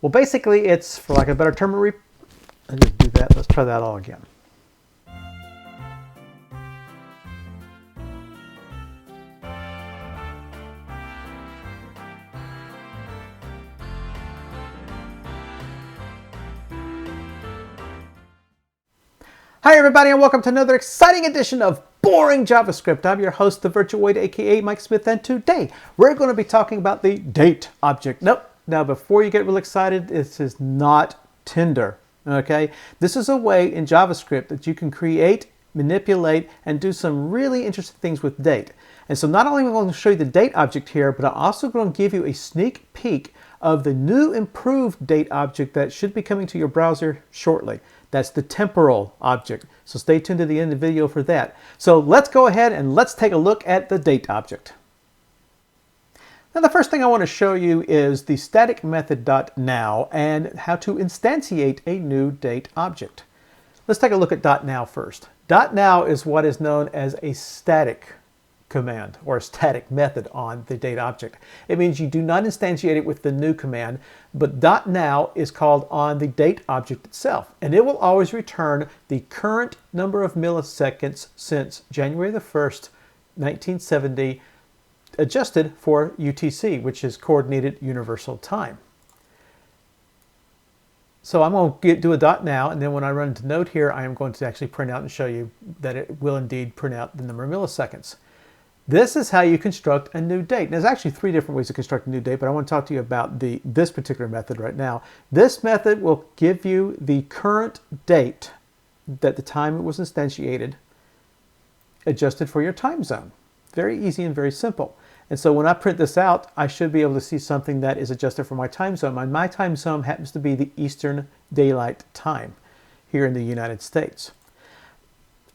Well, basically, it's, for lack of a better term, let's just do that. Let's try that all again. Hi everybody, and welcome to another exciting edition of Boring JavaScript. I'm your host, the Virtual Wade, aka Mike Smith, and today we're going to be talking about the date object. Now before you get real excited, this is not Tinder, okay? This is a way in JavaScript that you can create, manipulate, and do some really interesting things with date. And so not only am I going to show you the date object here, but I'm also going to give you a sneak peek of the new improved date object that should be coming to your browser shortly. That's the temporal object. So stay tuned to the end of the video for that. So let's go ahead and let's take a look at the date object. Now the first thing I want to show you is the static method .now and how to instantiate a new date object. Let's take a look at .now first. .now is what is known as a static command or a static method on the date object. It means you do not instantiate it with the new command, but .now is called on the date object itself, and it will always return the current number of milliseconds since January the 1st, 1970, adjusted for UTC, which is Coordinated Universal Time. So I'm going to do a .now, and then when I run into Node here, I am going to actually print out and show you that it will indeed print out the number of milliseconds. This is how you construct a new date. And there's actually three different ways to construct a new date, but I want to talk to you about this particular method right now. This method will give you the current date at the time it was instantiated, adjusted for your time zone. Very easy and very simple. And so when I print this out, I should be able to see something that is adjusted for my time zone. My time zone happens to be the Eastern Daylight Time here in the United States.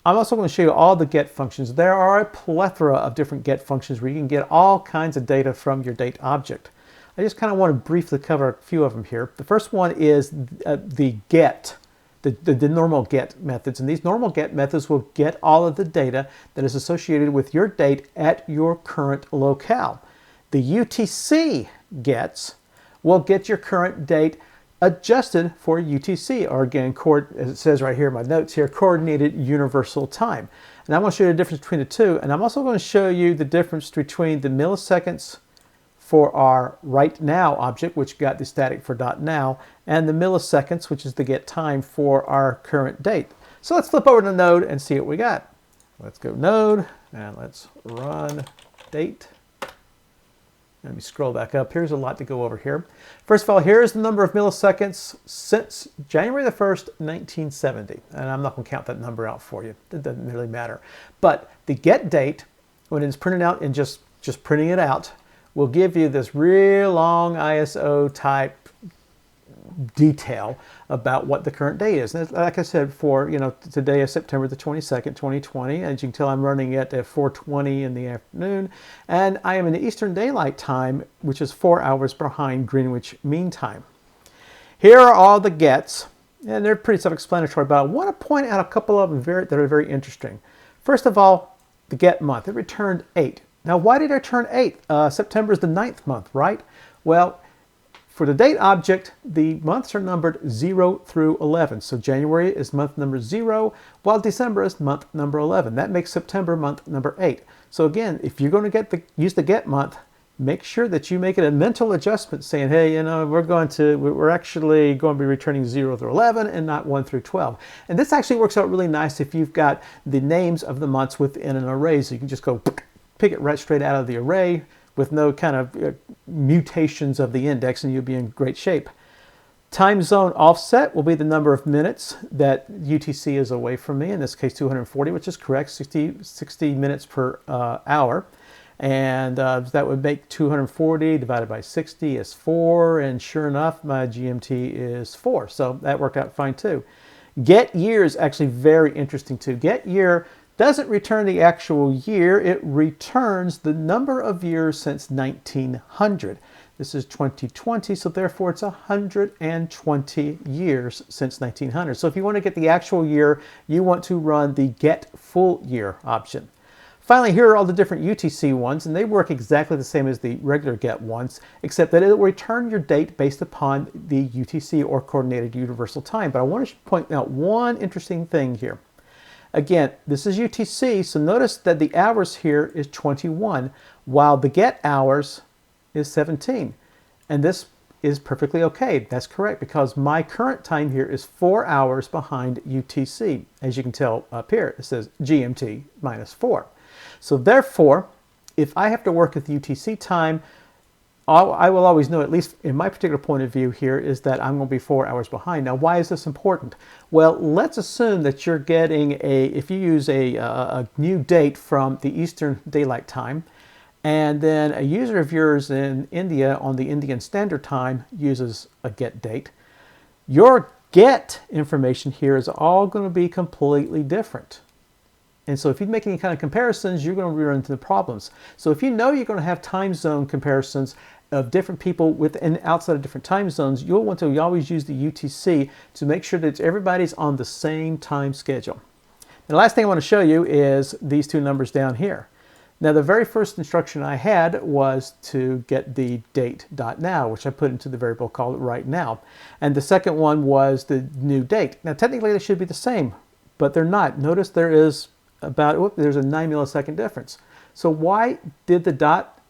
I'm also going to show you all the get functions. There are a plethora of different get functions where you can get all kinds of data from your date object. I just kind of want to briefly cover a few of them here. The first one is the get, the normal get methods. And these normal get methods will get all of the data that is associated with your date at your current locale. The UTC gets will get your current date adjusted for UTC, or again, as it says right here in my notes here, Coordinated Universal Time. And I'm going to show you the difference between the two, and I'm also going to show you the difference between the milliseconds for our right now object, which got the static for .now, and the milliseconds, which is the get time for our current date. So let's flip over to Node and see what we got. Let's go Node, and let's run date. Let me scroll back up. Here's a lot to go over here. First of all, here's the number of milliseconds since January the 1st, 1970. And I'm not going to count that number out for you. It doesn't really matter. But the get date, when it's printed out and just printing it out, will give you this real long ISO type detail about what the current date is. And like I said, for today is September the 22nd, 2020. As you can tell, I'm running it at 4:20 in the afternoon, and I am in the Eastern Daylight Time, which is 4 hours behind Greenwich Mean Time. Here are all the gets, and they're pretty self-explanatory, but I want to point out a couple of them that are very interesting. First of all, the get month. It returned 8. Now, why did it return 8? September is the 9th month, right? Well, for the date object, the months are numbered 0 through 11. So January is month number 0, while December is month number 11. That makes September month number 8. So again, if you're going to use the get month, make sure that you make it a mental adjustment saying, hey, we're actually going to be returning 0 through 11 and not 1 through 12. And this actually works out really nice if you've got the names of the months within an array. So you can just go pick it right straight out of the array with no kind of mutations of the index, and you'll be in great shape. Time zone offset will be the number of minutes that UTC is away from me, in this case 240, which is correct, 60 minutes per hour. And that would make 240 divided by 60 is 4, and sure enough, my GMT is 4. So that worked out fine too. Get year is actually very interesting too. Get year doesn't return the actual year, it returns the number of years since 1900. This is 2020, so therefore it's 120 years since 1900. So if you want to get the actual year, you want to run the get full year option. Finally, here are all the different UTC ones, and they work exactly the same as the regular get ones, except that it will return your date based upon the UTC, or Coordinated Universal Time. But I want to point out one interesting thing here. Again, this is UTC, so notice that the hours here is 21, while the get hours is 17. And this is perfectly okay. That's correct, because my current time here is 4 hours behind UTC. As you can tell up here, it says GMT minus 4. So therefore, if I have to work with UTC time, I will always know, at least in my particular point of view here, is that I'm going to be 4 hours behind. Now, why is this important? Well, let's assume that you're getting if you use a new date from the Eastern Daylight Time, and then a user of yours in India on the Indian Standard Time uses a get date, your get information here is all going to be completely different. And so if you make any kind of comparisons, you're going to run into problems. So if you know you're going to have time zone comparisons of different people within outside of different time zones, you'll want to always use the UTC to make sure that everybody's on the same time schedule. The last thing I want to show you is these two numbers down here. Now, the very first instruction I had was to get the date.now, which I put into the variable called right now. And the second one was the new date. Now, technically, they should be the same, but they're not. Notice there is there's a 9 millisecond difference. So why did the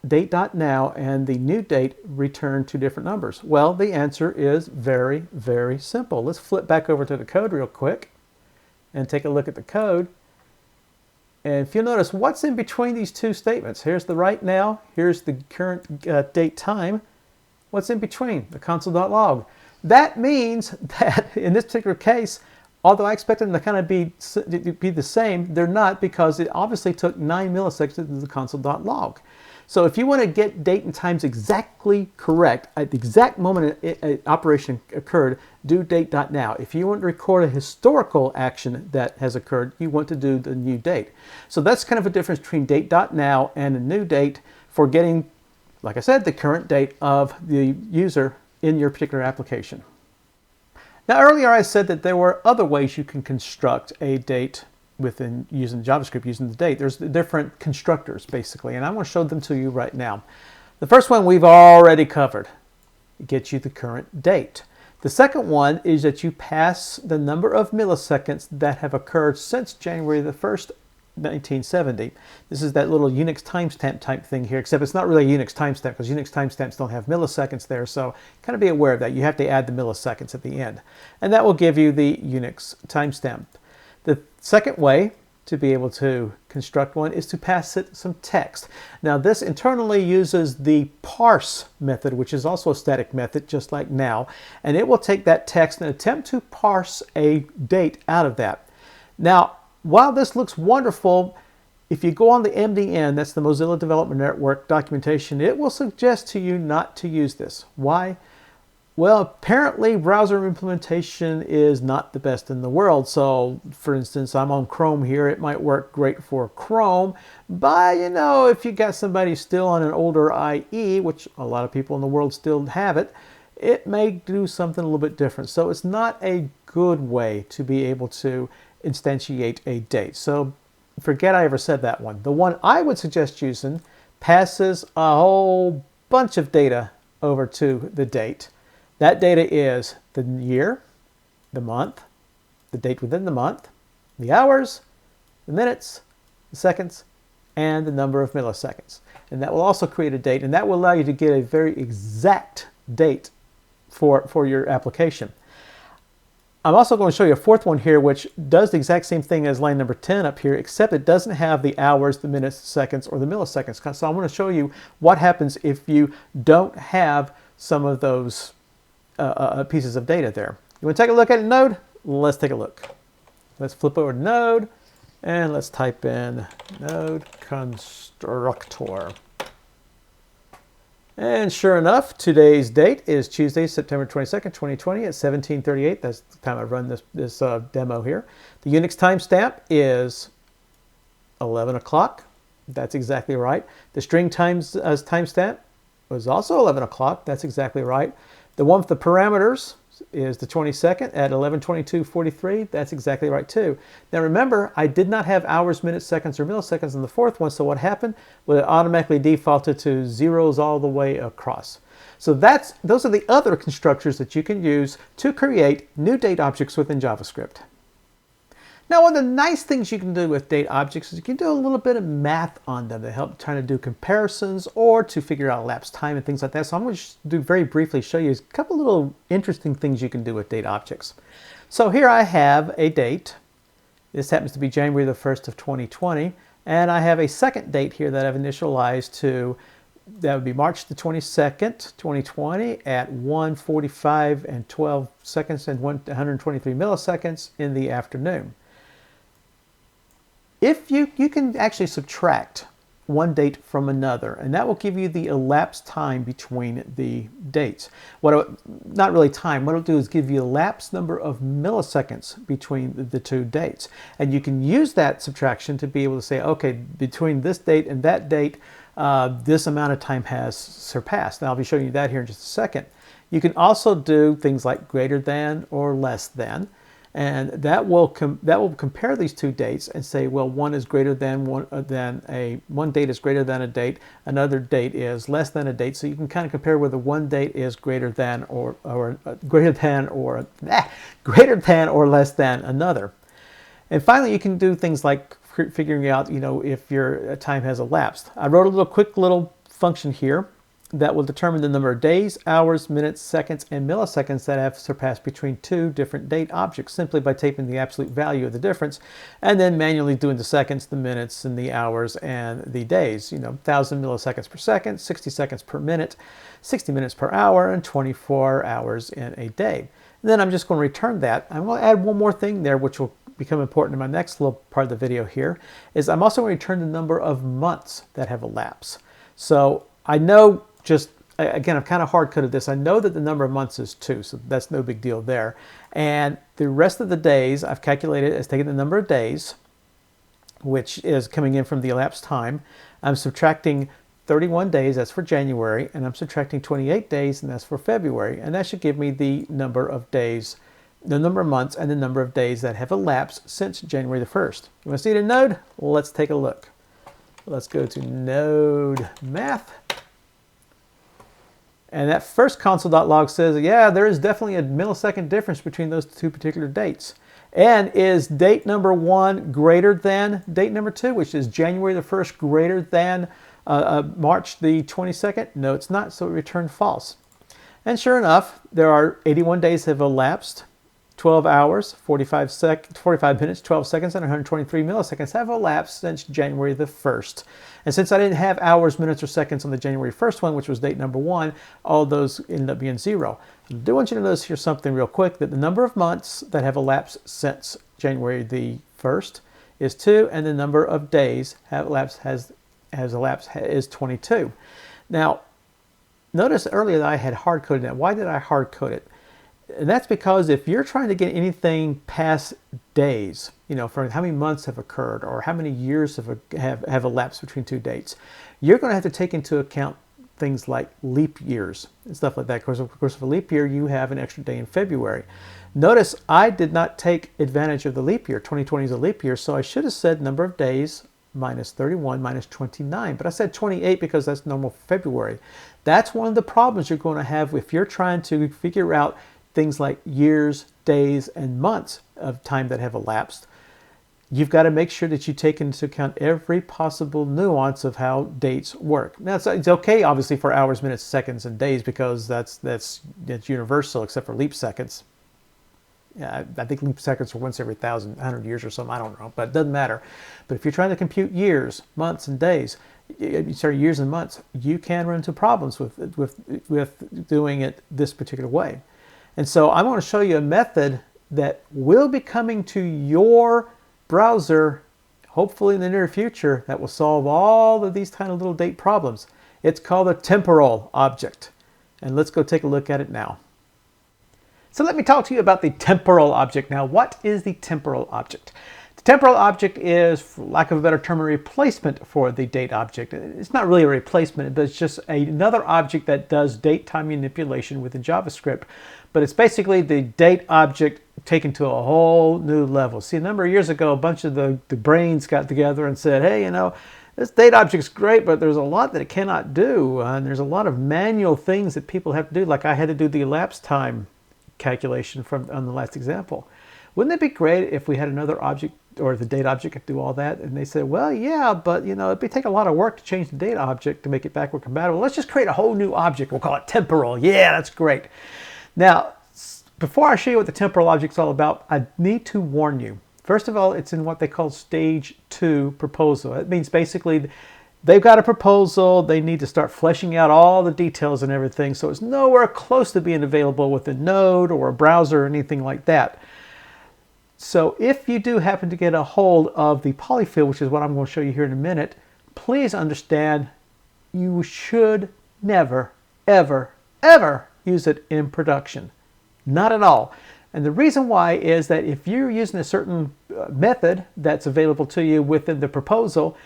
date.now and the new date return two different numbers? Well, the answer is very, very simple. Let's flip back over to the code real quick and take a look at the code. And if you'll notice, what's in between these two statements? Here's the right now, here's the current date time. What's in between? The console.log. That means that in this particular case, although I expect them to kind of be the same, they're not, because it obviously took 9 milliseconds to do the console.log. So if you want to get date and times exactly correct, at the exact moment an operation occurred, do date.now. If you want to record a historical action that has occurred, you want to do the new date. So that's kind of a difference between date.now and a new date for getting, like I said, the current date of the user in your particular application. Now, earlier I said that there were other ways you can construct a date using JavaScript, using the date. There's different constructors, basically, and I'm going to show them to you right now. The first one we've already covered. It gets you the current date. The second one is that you pass the number of milliseconds that have occurred since January the 1st, 1970. This is that little Unix timestamp type thing here, except it's not really a Unix timestamp, because Unix timestamps don't have milliseconds there, so kind of be aware of that. You have to add the milliseconds at the end. And that will give you the Unix timestamp. The second way to be able to construct one is to pass it some text. Now, this internally uses the parse method, which is also a static method, just like now, and it will take that text and attempt to parse a date out of that. Now, while this looks wonderful, if you go on the MDN, that's the Mozilla Development Network documentation, it will suggest to you not to use this. Why? Well, apparently browser implementation is not the best in the world. So, for instance, I'm on Chrome here. It might work great for Chrome, but you know, if you got somebody still on an older IE, which a lot of people in the world still have it, it may do something a little bit different. So it's not a good way to be able to instantiate a date. So forget I ever said that one. The one I would suggest using passes a whole bunch of data over to the date. That data is the year, the month, the date within the month, the hours, the minutes, the seconds, and the number of milliseconds. And that will also create a date, and that will allow you to get a very exact date for your application. I'm also going to show you a fourth one here, which does the exact same thing as line number 10 up here, except it doesn't have the hours, the minutes, the seconds, or the milliseconds. So I'm going to show you what happens if you don't have some of those pieces of data there. You want to take a look at Node? Let's take a look. Let's flip over to Node, and let's type in Node constructor. And sure enough, today's date is Tuesday, September 22nd, 2020 at 17:38. That's the time I've run this demo here. The Unix timestamp is 11 o'clock. That's exactly right. The string timestamp was also 11 o'clock. That's exactly right. The one with the parameters, is the 22nd at 11:22:43. That's exactly right too. Now remember, I did not have hours, minutes, seconds, or milliseconds in the fourth one, so what happened? Well, it automatically defaulted to zeros all the way across. So those are the other constructors that you can use to create new date objects within JavaScript. Now, one of the nice things you can do with date objects is you can do a little bit of math on them to help trying to do comparisons or to figure out elapsed time and things like that. So I'm going to very briefly show you a couple little interesting things you can do with date objects. So here I have a date. This happens to be January the 1st of 2020. And I have a second date here that I've initialized to, that would be March the 22nd, 2020 at 1:45 and 12 seconds and 123 milliseconds in the afternoon. If you can actually subtract one date from another, and that will give you the elapsed time between the dates. Not really time, what it'll do is give you elapsed number of milliseconds between the two dates. And you can use that subtraction to be able to say, okay, between this date and that date, this amount of time has surpassed. Now I'll be showing you that here in just a second. You can also do things like greater than or less than. And that will compare these two dates and say, well, one is greater than one date is greater than a date, another date is less than a date. So you can kind of compare whether one date is greater than or less than another. And finally, you can do things like figuring out, if your time has elapsed. I wrote a quick little function here that will determine the number of days, hours, minutes, seconds, and milliseconds that have surpassed between two different date objects simply by taking the absolute value of the difference and then manually doing the seconds, the minutes, and the hours, and the days. 1,000 milliseconds per second, 60 seconds per minute, 60 minutes per hour, and 24 hours in a day. And then I'm just going to return that. I'm going to add one more thing there, which will become important in my next little part of the video here, is I'm also going to return the number of months that have elapsed. So I know, again, I've kind of hard-coded this. I know that the number of months is 2, so that's no big deal there. And the rest of the days, I've calculated as taking the number of days, which is coming in from the elapsed time. I'm subtracting 31 days, that's for January, and I'm subtracting 28 days, and that's for February. And that should give me the number of days, the number of months, and the number of days that have elapsed since January the 1st. You want to see it in Node? Well, let's take a look. Let's go to Node Math. And that first console.log says, yeah, there is definitely a millisecond difference between those two particular dates. And is date number 1 greater than date number 2, which is January the 1st greater than March the 22nd? No, it's not, so it returned false. And sure enough, there are 81 days have elapsed, 12 hours, 45 minutes, 12 seconds, and 123 milliseconds have elapsed since January the 1st. And since I didn't have hours, minutes, or seconds on the January 1st one, which was date number 1, all those ended up being 0. I do want you to notice here something real quick, that the number of months that have elapsed since January the 1st is 2, and the number of days have elapsed has elapsed is 22. Now, notice earlier that I had hard-coded that. Why did I hard-code it? And that's because if you're trying to get anything past days, for how many months have occurred or how many years have elapsed between two dates, you're going to have to take into account things like leap years and stuff like that. Of course, for a leap year, you have an extra day in February. Notice I did not take advantage of the leap year. 2020 is a leap year, so I should have said number of days minus 31 minus 29. But I said 28 because that's normal for February. That's one of the problems you're going to have if you're trying to figure out things like years, days, and months of time that have elapsed. You've got to make sure that you take into account every possible nuance of how dates work. Now, it's okay, obviously, for hours, minutes, seconds, and days because that's universal, except for leap seconds. Yeah, I think leap seconds are once every 100 years or something. I don't know, but it doesn't matter. But if you're trying to compute years, months, and days, years and months, you can run into problems with doing it this particular way. And so I'm going to show you a method that will be coming to your browser, hopefully in the near future, that will solve all of these kind of little date problems. It's called a temporal object. And let's go take a look at it now. So let me talk to you about the temporal object now. What is the temporal object? The Temporal object is, for lack of a better term, a replacement for the date object. It's not really a replacement, but it's just another object that does date time manipulation within JavaScript. But it's basically the date object taken to a whole new level. See, a number of years ago, a bunch of the brains got together and said, hey, you know, this date object's great, but there's a lot that it cannot do. And there's a lot of manual things that people have to do. Like I had to do the elapsed time calculation on the last example. Wouldn't it be great if we had another object, or the date object could do all that? And they said, well, yeah, but you know, it'd take a lot of work to change the date object to make it backward compatible. Let's just create a whole new object. We'll call it temporal. Yeah, that's great. Now, before I show you what the temporal object's all about, I need to warn you. First of all, it's in what they call stage 2 proposal. It means basically they've got a proposal. They need to start fleshing out all the details and everything. So it's nowhere close to being available with a Node or a browser or anything like that. So if you do happen to get a hold of the polyfill, which is what I'm going to show you here in a minute, please understand you should never, ever, ever use it in production. Not at all. And the reason why is that if you're using a certain method that's available to you within the proposal,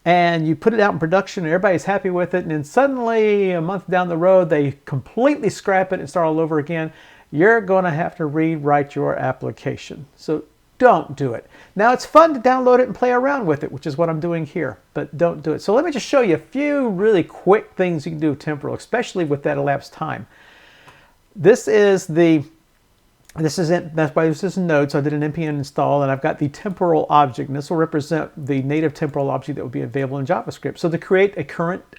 and you put it out in production and everybody's happy with it, and then suddenly a month down the road they completely scrap it and start all over again, you're going to have to rewrite your application. So don't do it. Now it's fun to download it and play around with it, which is what I'm doing here, but don't do it. So let me just show you a few really quick things you can do with temporal, especially with that elapsed time. This is in Node, so I did an npm install, and I've got the temporal object, and this will represent the native temporal object that will be available in JavaScript. So to create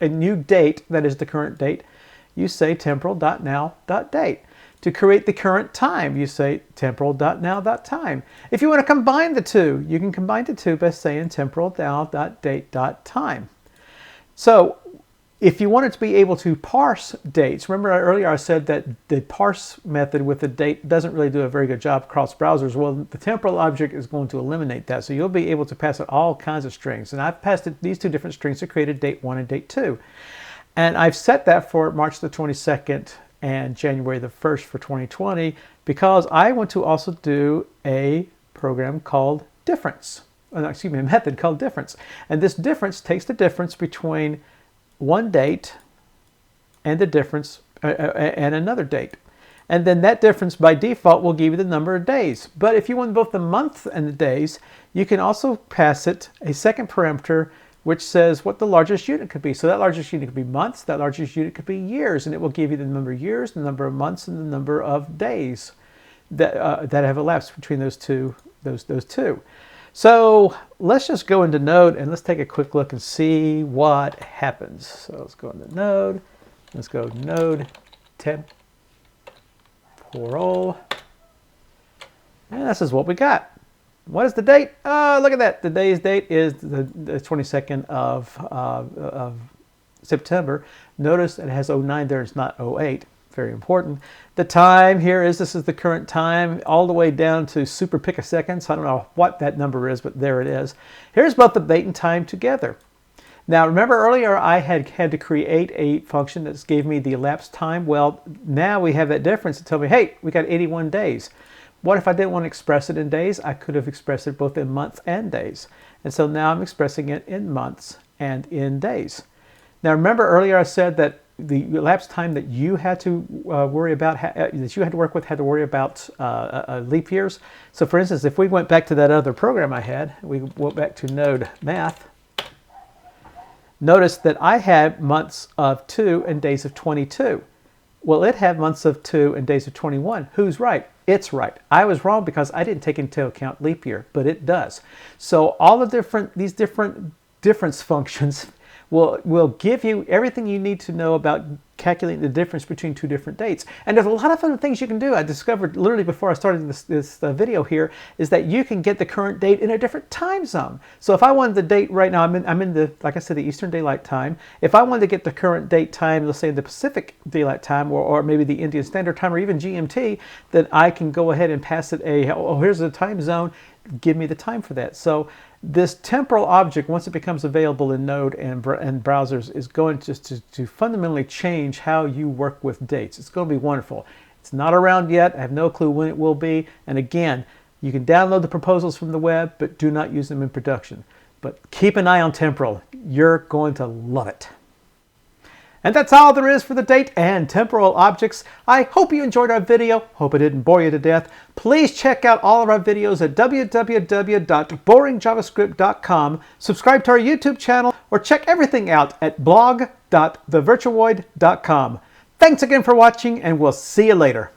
a new date that is the current date, you say temporal.now.date. To create the current time, you say temporal.now.time. If you want to combine the two, you can combine the two by saying temporal.now.date.time. So if you wanted to be able to parse dates, remember earlier I said that the parse method with the date doesn't really do a very good job across browsers. Well, the temporal object is going to eliminate that. So you'll be able to pass it all kinds of strings. And I've passed it these two different strings to create a date 1 and date 2. And I've set that for March the 22nd and January the 1st for 2020 because I want to also do a program called difference. A method called difference. And this difference takes the difference between one date and the difference and another date. And then that difference by default will give you the number of days. But if you want both the month and the days, you can also pass it a second parameter which says what the largest unit could be. So that largest unit could be months, that largest unit could be years, and it will give you the number of years, the number of months, and the number of days that have elapsed between those two. So let's just go into Node and let's take a quick look and see what happens. So let's go into Node. Let's go Node temporal. And this is what we got. What is the date? Oh, look at that. Today's date is the 22nd of September. Notice it has 09 there. It's not 08. Very important. The time here is, this is the current time all the way down to super picoseconds. I don't know what that number is, but there it is. Here's both the date and time together. Now remember earlier I had to create a function that gave me the elapsed time. Well, now we have that difference to tell me, hey, we got 81 days. What if I didn't want to express it in days? I could have expressed it both in months and days. And so now I'm expressing it in months and in days. Now remember earlier I said that the elapsed time that you had to worry about, that you had to work with, had to worry about leap years. So for instance, if we went back to that other program I had, we went back to Node Math, notice that I had months of 2 and days of 22. Well, it had months of 2 and days of 21. Who's right? It's right. I was wrong because I didn't take into account leap year, but it does. So all of these different difference functions will give you everything you need to know about calculating the difference between two different dates. And there's a lot of other things you can do. I discovered literally before I started this video here is that you can get the current date in a different time zone. So if I wanted the date right now, I'm in the, like I said, the Eastern Daylight Time. If I wanted to get the current date time, let's say the Pacific Daylight Time, or maybe the Indian Standard Time, or even GMT, then I can go ahead and pass it here's the time zone, give me the time for that. So this temporal object, once it becomes available in Node and browsers, is going to fundamentally change how you work with dates. It's going to be wonderful. It's not around yet. I have no clue when it will be. And again, You can download the proposals from the web, but do not use them in production. But keep an eye on Temporal. You're going to love it. And that's all there is for the date and temporal objects. I hope you enjoyed our video. Hope it didn't bore you to death. Please check out all of our videos at www.boringjavascript.com. Subscribe to our YouTube channel or check everything out at blog.thevirtuoid.com. Thanks again for watching, and we'll see you later.